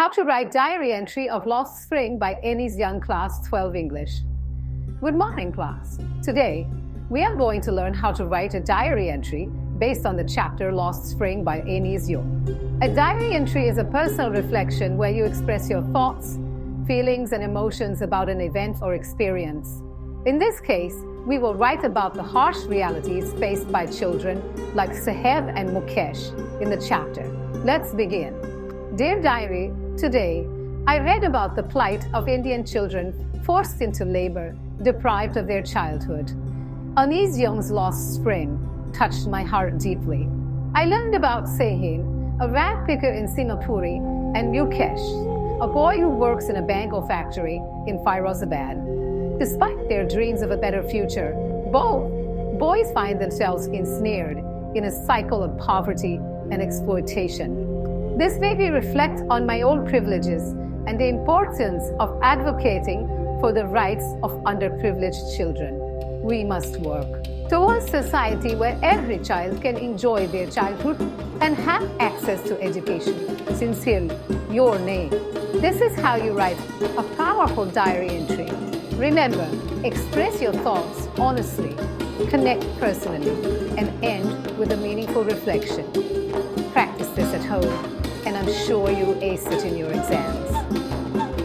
How to write diary entry of lost spring by Annie's Young class 12 English. Good morning, class. Today, we are going to learn how to write a diary entry based on the chapter Lost Spring by Annie's Jung. A diary entry is a personal reflection where you express your thoughts, feelings, and emotions about an event or experience. In this case, we will write about the harsh realities faced by children like Saheb and Mukesh in the chapter. Let's begin. Dear Diary, today I read about the plight of Indian children forced into labor, deprived of their childhood. Annie's Jung's Lost Spring touched my heart deeply. I learned about Saheb, a ragpicker in Seemapuri, and Mukesh, a boy who works in a bangle factory in Firozabad. Despite their dreams of a better future, both boys find themselves ensnared in a cycle of poverty and exploitation. This made me reflect on my own privileges and the importance of advocating for the rights of underprivileged children. We must work towards a society where every child can enjoy their childhood and have access to education. Sincerely, your name. This is how you write a powerful diary entry. Remember, express your thoughts honestly, connect personally, and end with a meaningful reflection. Practice this at home, and I'm sure you'll ace it in your exams.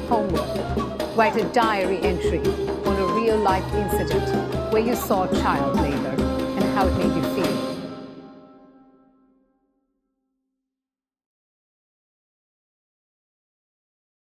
Homework. Write a diary entry on a real-life incident where you saw child labor and how it made you feel.